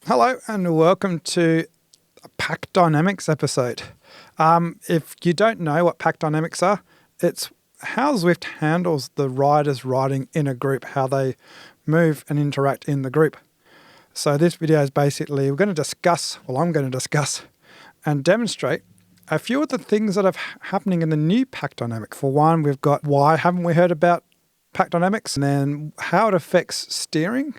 Hello and welcome to a pack dynamics episode. If you don't know what pack dynamics are, it's how Zwift handles the riders riding in a group, how they move and interact in the group. So this video is basically, I'm going to discuss and demonstrate a few of the things that are happening in the new pack dynamic. For one, we've got why haven't we heard about pack dynamics, and then how it affects steering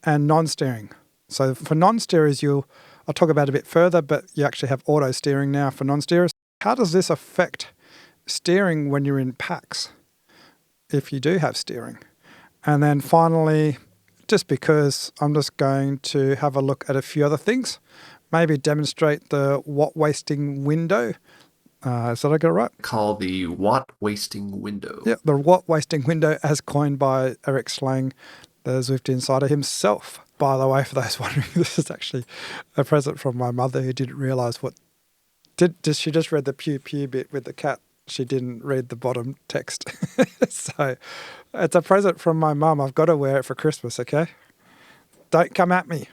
and non-steering. So for non-steerers, I'll talk about it a bit further, but you actually have auto steering now for non-steerers. How does this affect steering when you're in packs, if you do have steering? And then finally, just because I'm just going to have a look at a few other things, maybe demonstrate the watt wasting window. Is that I got it right? Called the watt wasting window. Yeah, the watt wasting window as coined by Eric Slang, the Zwift insider himself. By the way, for those wondering, this is actually a present from my mother who didn't realise she just read the pew pew bit with the cat. She didn't read the bottom text. So it's a present from my mum. I've got to wear it for Christmas, okay? Don't come at me.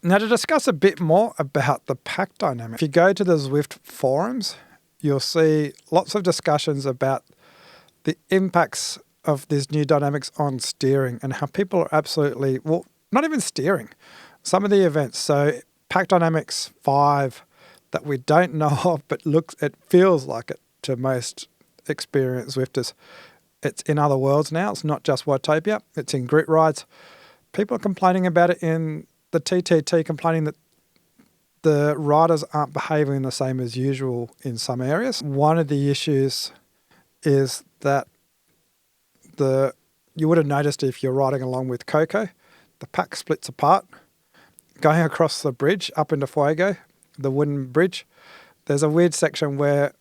Now, to discuss a bit more about the pack dynamic, if you go to the Zwift forums, you'll see lots of discussions about the impacts of this new dynamics on steering and how people are absolutely, well, not even steering, some of the events. So pack dynamics 5 that we don't know of, but it feels like it to most experienced Zwifters. It's in other worlds now. It's not just Watopia. It's in grit rides. People are complaining about it in the TTT, complaining that the riders aren't behaving the same as usual in some areas. One of the issues is that you would have noticed if you're riding along with Coco, the pack splits apart. Going across the bridge up into Fuego, the wooden bridge, there's a weird section where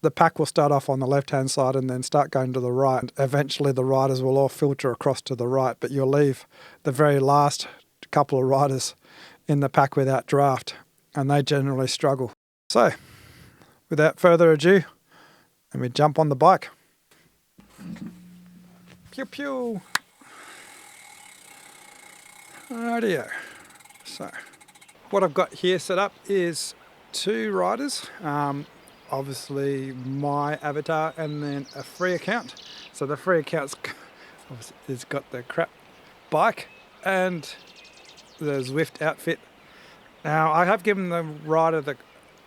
the pack will start off on the left-hand side and then start going to the right. Eventually the riders will all filter across to the right, but you'll leave the very last couple of riders in the pack without draft, and they generally struggle. So, without further ado, let me jump on the bike. Pew pew. Rightio. So, what I've got here set up is 2 riders. Obviously my avatar and then a free account. So the free account's got the crap bike and the Zwift outfit. Now I have given the rider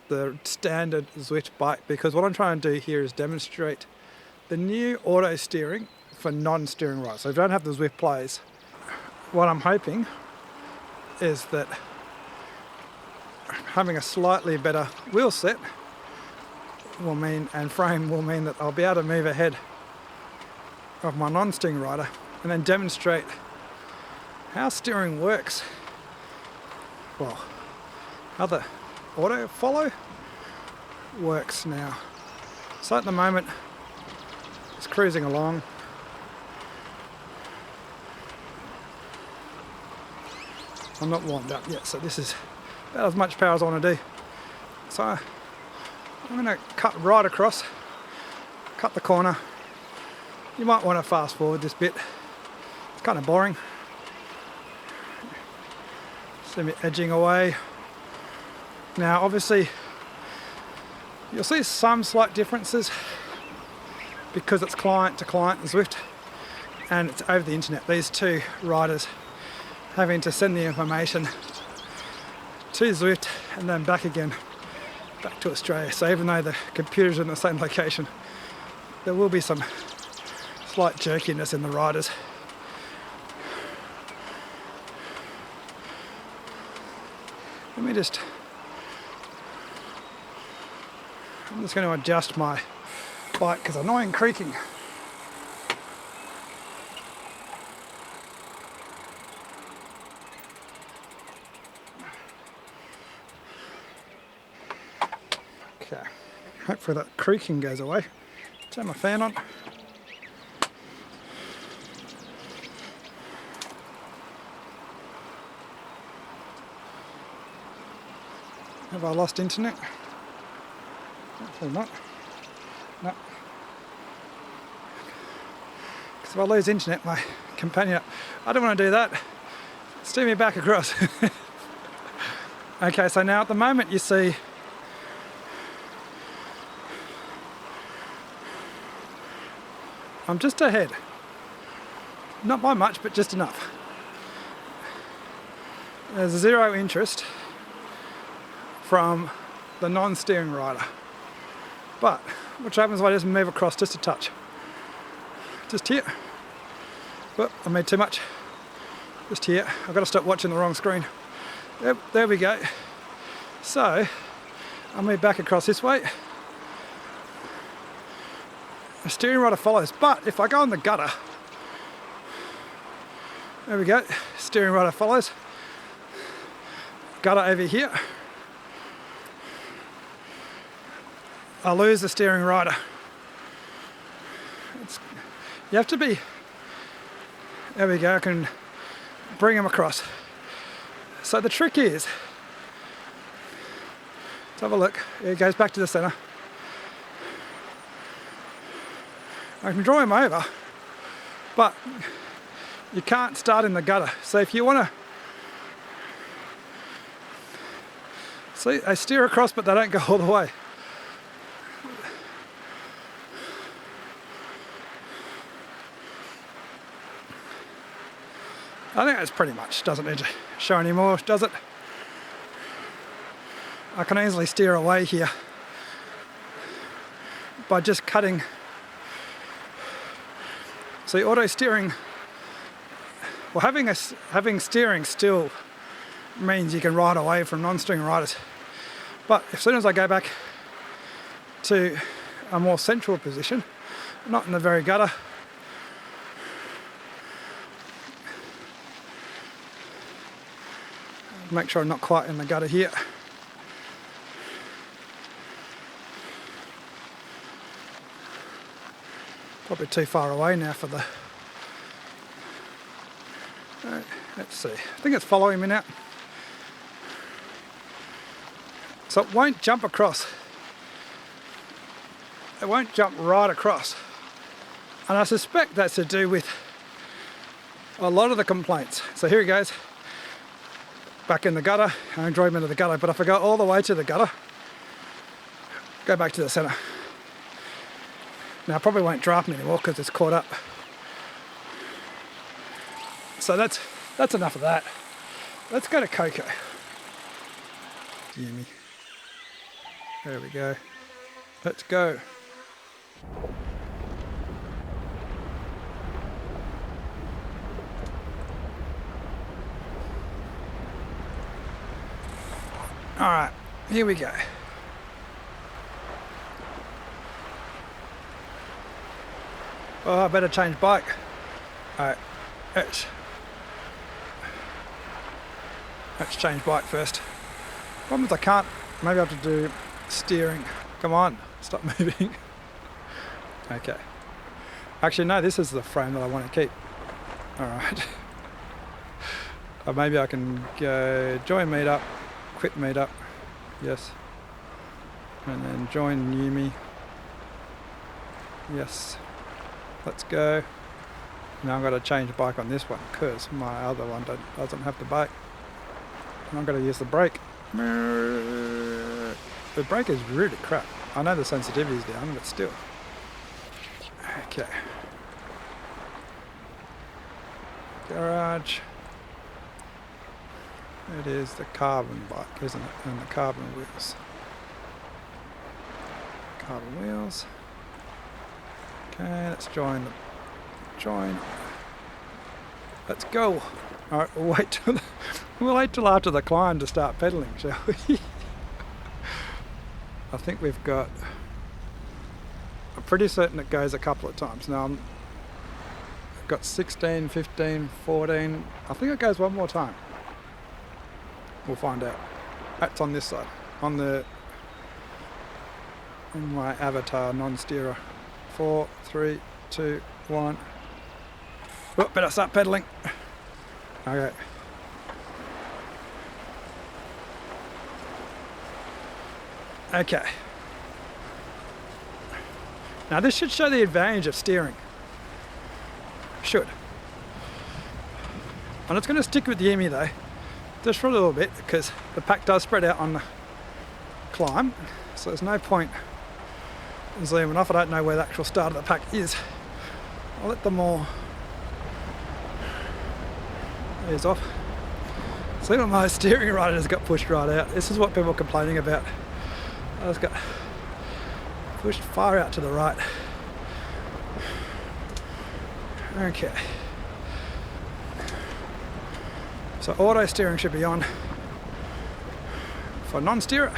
the standard Zwift bike because what I'm trying to do here is demonstrate the new auto steering for non-steering riders. So if you don't have the Zwift plays, what I'm hoping is that having a slightly better wheel set and frame will mean that I'll be able to move ahead of my non-steering rider and then demonstrate how steering works. Well, how the auto follow works now. So at the moment, it's cruising along. I'm not warmed up yet, so this is about as much power as I want to do. So I'm going to cut right across, cut the corner. You might want to fast forward this bit. It's kind of boring. See me edging away. Now obviously you'll see some slight differences because it's client to client in Zwift and it's over the internet. These 2 riders having to send the information to Zwift and then back again, back to Australia. So even though the computers are in the same location, there will be some slight jerkiness in the riders. I'm just going to adjust my bike because annoying creaking. Okay, hopefully that creaking goes away. Turn my fan on. Have I lost internet? Hopefully not. No. Because if I lose internet, my companion, I don't want to do that. Steer me back across. Okay, so now at the moment you see I'm just ahead. Not by much, but just enough. There's zero interest from the non-steering rider. But what happens if I just move across just a touch? Just here. Whoop, I made too much. Just here. I've got to stop watching the wrong screen. Yep, there we go. So I'll move back across this way. The steering rider follows, but if I go on the gutter, there we go, steering rider follows. Gutter over here. I lose the steering rider. You have to be, there we go, I can bring them across. So the trick is, let's have a look, it goes back to the centre. I can draw him over, but you can't start in the gutter. So if you want to, see, they steer across, but they don't go all the way. I think that's pretty much, doesn't need to show any more, does it? I can easily steer away here by just cutting. See, auto steering, well, having steering still means you can ride away from non-steering riders. But as soon as I go back to a more central position, not in the very gutter, make sure I'm not quite in the gutter here. Probably too far away now for the... let's see, I think it's following me now. So it won't jump across. It won't jump right across. And I suspect that's to do with a lot of the complaints. So here he goes. Back in the gutter, I draw him into the gutter, but if I go all the way to the gutter, go back to the centre. Now I probably won't draft me anymore because it's caught up. So that's enough of that. Let's go to Coco. Gimme. There we go. Let's go. All right, here we go. Oh, I better change bike. All right, let's change bike first. Problem is I can't, maybe I have to do steering. Come on, stop moving. Okay. Actually, no, this is the frame that I want to keep. All right. Or maybe I can go join meetup, quit meetup, yes. And then join Yumi, yes. Let's go. Now I've got to change the bike on this one because my other one doesn't have the brake. And I'm going to use the brake. The brake is really crap. I know the sensitivity is down, but still. Okay. Garage. It is the carbon bike, isn't it? And the carbon wheels. Carbon wheels. Okay, let's join. Let's go. All right, we'll wait till after the climb to start pedaling, shall we? I think we've got. I'm pretty certain it goes a couple of times. Now I've got 16, 15, 14. I think it goes one more time. We'll find out. That's on this side. On my avatar non-steerer. 4, 3, 2, 1. Oh, better start pedaling. Okay. Okay. Now this should show the advantage of steering. Should. I'm just going to stick with Yumi though. just for a little bit, because the pack does spread out on the climb, so there's no point in zooming off. I don't know where the actual start of the pack is. I'll let them all ease off. See, my steering rider just got pushed right out. This is what people are complaining about. I just got pushed far out to the right. Okay. So auto steering should be on for non-steerer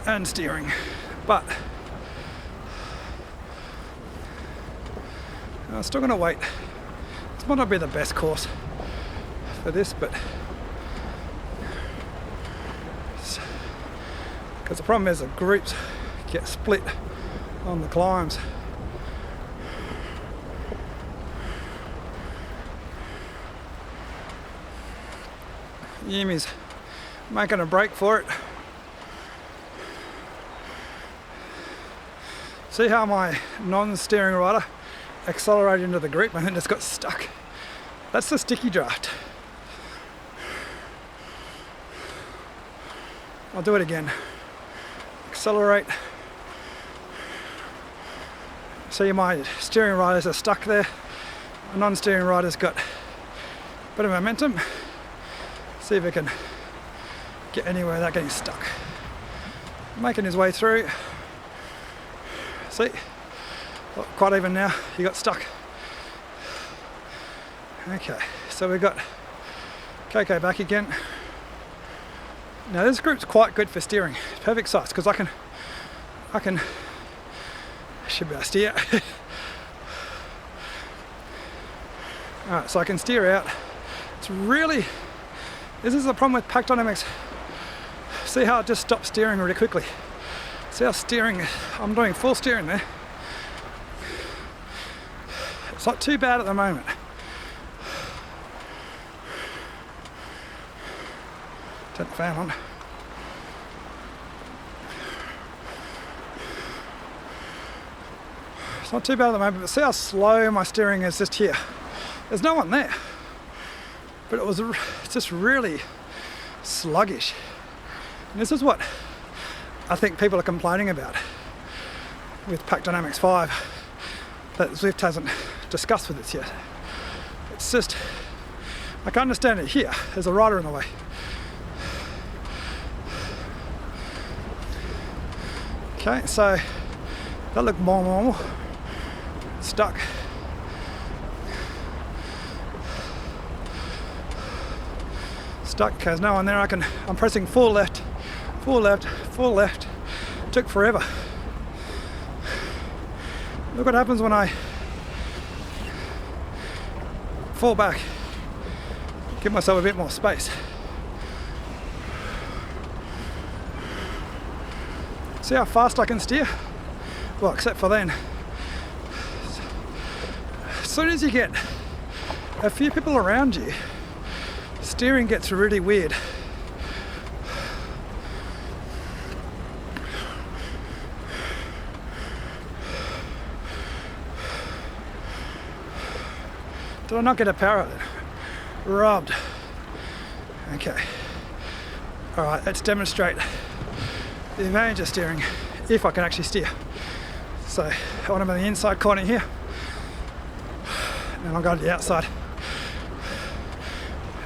and steering, but I'm still going to wait. This might not be the best course for this, but because the problem is the groups get split on the climbs. Yumi's making a break for it. See how my non-steering rider accelerated into the group and then just got stuck? That's the sticky draft. I'll do it again. Accelerate. See, my steering riders are stuck there. The non-steering rider's got a bit of momentum. See if he can get anywhere without getting stuck. Making his way through. See? Well, quite even now. He got stuck. Okay, so we've got Coco back again. Now this group's quite good for steering. It's perfect size because I can should be able to steer. Alright, so I can steer out. It's really, this is the problem with pack dynamics. See how it just stops steering really quickly. See how steering, I'm doing full steering there. It's not too bad at the moment. Turn the fan on. It's not too bad at the moment, but see how slow my steering is just here. There's no one there, but it's just really sluggish. And this is what I think people are complaining about with Pack Dynamics 5 that Zwift hasn't discussed with us yet. It's just, I can understand it here. There's a rider in the way. Okay, so that looked more normal. Stuck. Stuck, okay, there's no one there. I'm pressing full left, full left, full left. Took forever. Look what happens when I fall back. Give myself a bit more space. See how fast I can steer? Well, except for then. As soon as you get a few people around you, steering gets really weird. Did I not get a power out of it? Robbed. Okay. Alright, let's demonstrate the advantage of steering if I can actually steer. So I want to be in the inside corner here, and I'll go to the outside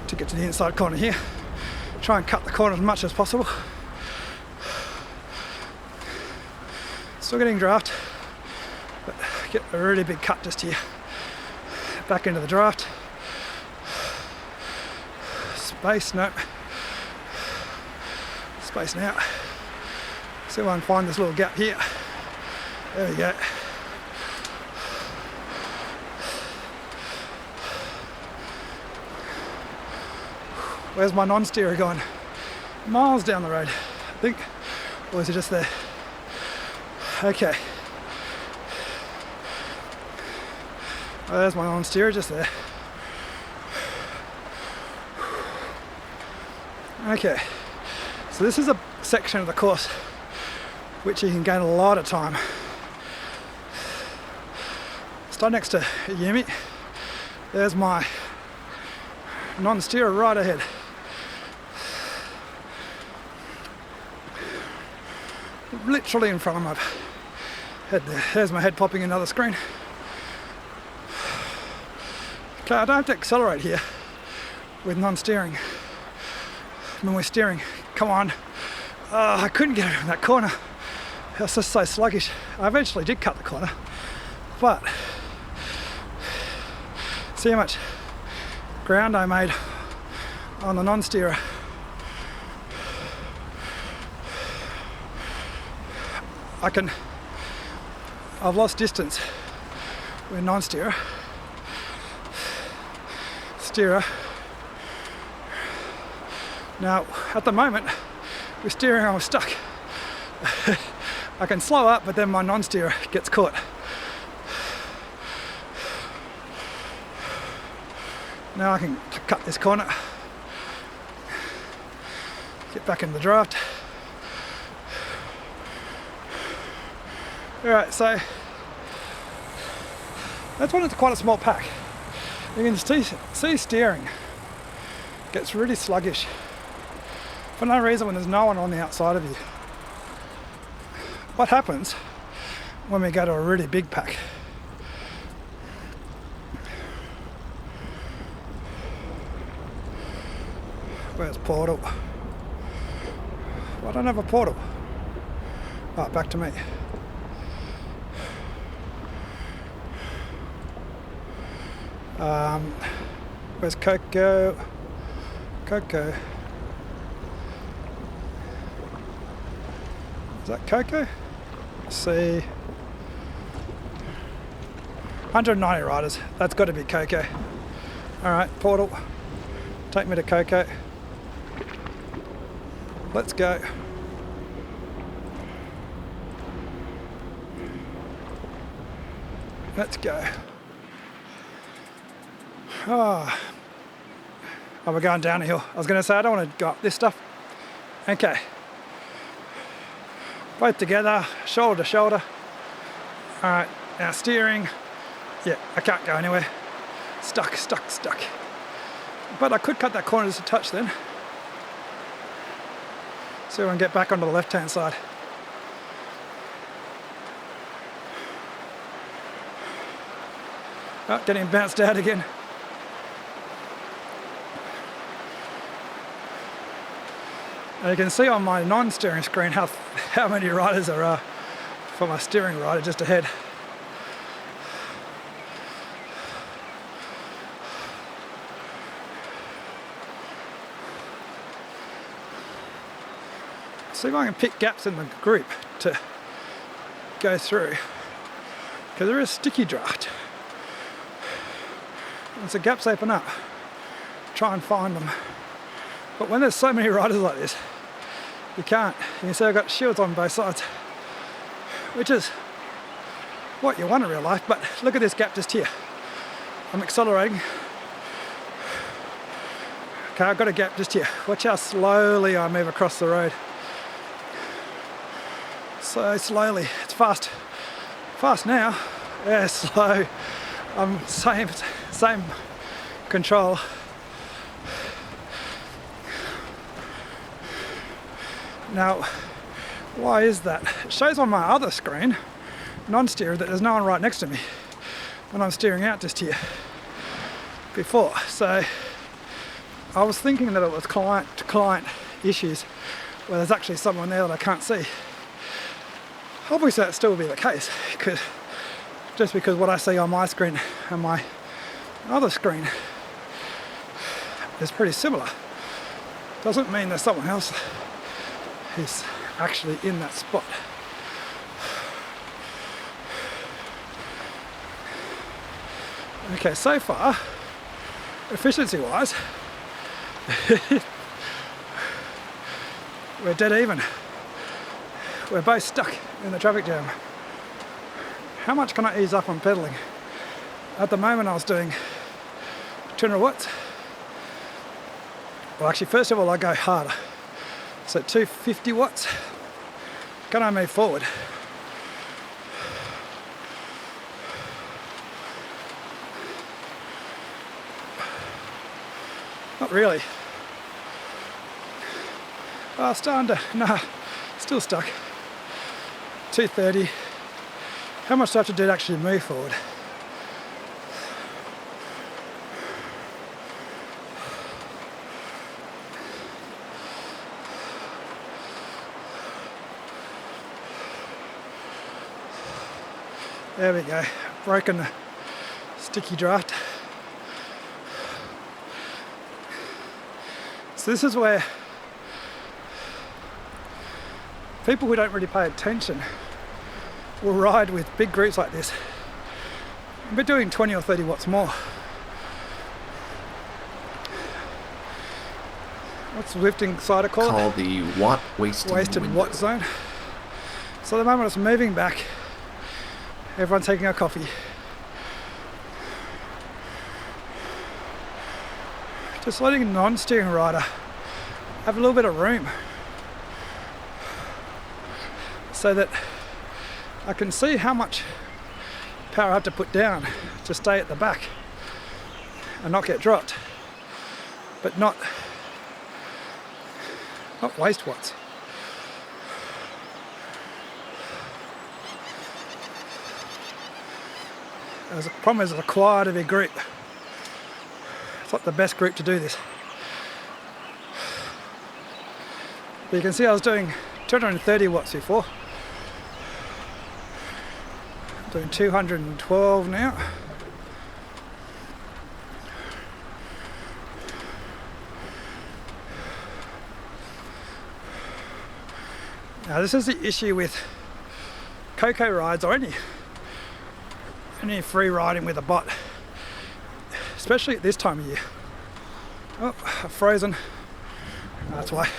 to get to the inside corner here. Try and cut the corner as much as possible. Still getting draft, but get a really big cut just here. Back into the draft. Space, nope. Space now. See if I can find this little gap here. There we go. Where's my non-steerer going? Miles down the road, I think. Or is it just there? Okay. Oh, there's my non-steerer just there. Okay. So this is a section of the course which you can gain a lot of time. Start next to Yumi. There's my non-steerer right ahead. literally in front of my head there. There's my head popping another screen. Okay, I don't have to accelerate here with non-steering. When we're steering, come on. I couldn't get it in that corner. It was just so sluggish. I eventually did cut the corner, but see how much ground I made on the non-steerer. I've lost distance with non-steerer. Steerer. Now, at the moment, with steering I'm stuck. I can slow up, but then my non-steerer gets caught. Now I can cut this corner, get back in the draft. Alright, so that's when it's quite a small pack. You can see steering gets really sluggish for no reason when there's no one on the outside of you. What happens when we go to a really big pack? Where's portal? Well, I don't have a portal. Right, back to me. Where's Coco? Coco. Is that Coco? Let's see. 190 riders. That's got to be Coco. Alright, portal. Take me to Coco. Let's go. Let's go. Oh, we're going down a hill. I was going to say I don't want to go up this stuff. Okay. Both together, shoulder to shoulder. Alright, now steering. Yeah, I can't go anywhere. Stuck. But I could cut that corner just a touch then. So we can get back onto the left-hand side. Oh, getting bounced out again. Now you can see on my non-steering screen how many riders there are for my steering rider just ahead. See if I can pick gaps in the group to go through, because there is sticky draft. Once the gaps open up, try and find them. But when there's so many riders like this, you can't. You can see I've got shields on both sides, which is what you want in real life, but look at this gap just here. I'm accelerating. Okay, I've got a gap just here. Watch how slowly I move across the road. So slowly. It's fast. Fast now. Yeah, slow. Same control. Now, why is that? It shows on my other screen, non-steer, that there's no one right next to me when I'm steering out just here before. So I was thinking that it was client-to-client issues where there's actually someone there that I can't see. Obviously that still will be the case, just because what I see on my screen and my other screen is pretty similar. Doesn't mean there's someone else who's actually in that spot. Okay, so far, efficiency-wise, we're dead even. We're both stuck in the traffic jam. How much can I ease up on pedaling? At the moment I was doing 200 watts. Well, actually, first of all, I go harder. So 250 watts. Can I move forward? Not really. Oh, starting to, nah, still stuck. 2:30. How much do I have to do to actually move forward? There we go, broken the sticky draft. So this is where people who don't really pay attention will ride with big groups like this. We're doing 20 or 30 watts more. What's the lifting side called? Called the watt wasted window. Watt zone. So at the moment it's moving back. Everyone's taking a coffee. Just letting a non-steering rider have a little bit of room so that I can see how much power I have to put down to stay at the back and not get dropped, but not waste watts. The problem is it's quite a big group. It's not the best group to do this. But you can see I was doing 230 watts before. I'm doing 212 now. Now this is the issue with Coco rides or any free riding with a bot, especially at this time of year. Oh, I've frozen. That's why.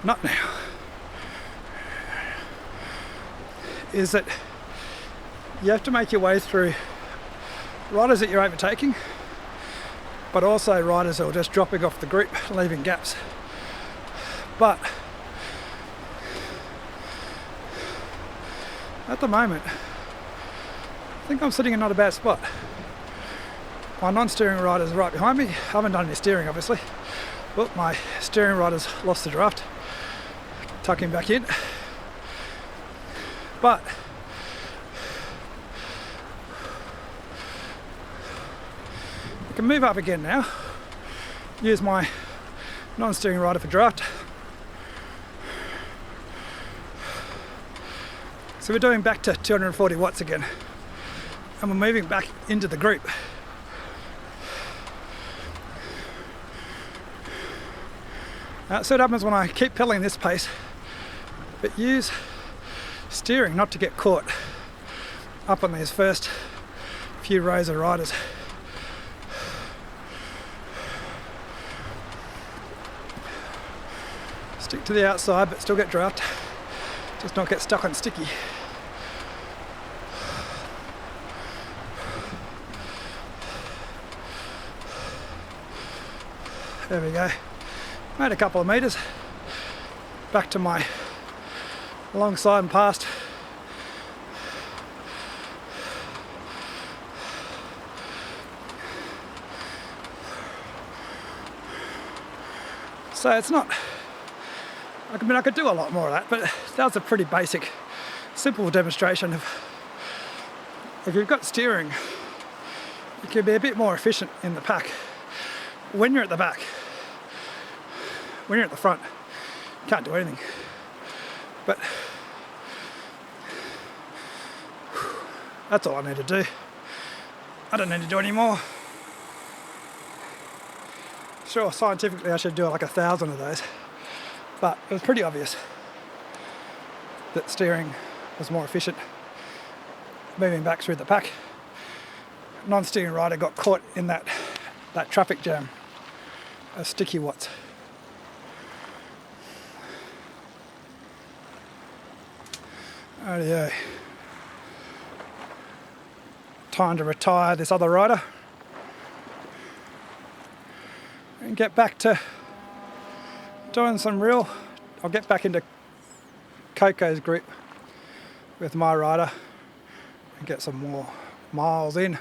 Not now. Is that you have to make your way through riders that you're overtaking, but also riders that are just dropping off the group, leaving gaps. But at the moment, I think I'm sitting in not a bad spot. My non-steering rider's right behind me. I haven't done any steering, obviously. Oh, my steering rider's lost the draft. Tuck him back in. But I can move up again now. Use my non-steering rider for draft. So we're doing back to 240 watts again. And we're moving back into the group. So what happens when I keep pedaling this pace, but use steering not to get caught up on these first few rows of riders. Stick to the outside but still get draft, just not get stuck on sticky. There we go. Made a couple of metres. Back to my long side and past. So it's not, I mean I could do a lot more of that, but that was a pretty basic, simple demonstration of if you've got steering, you can be a bit more efficient in the pack when you're at the back. When you're at the front, you can't do anything. But that's all I need to do. I don't need to do any more. Sure, scientifically I should do like 1,000 of those, but it was pretty obvious that steering was more efficient moving back through the pack. Non-steering rider got caught in that traffic jam of sticky watts. Rightio. Time to retire this other rider and get back to doing some real. I'll get back into Coco's group with my rider and get some more miles in.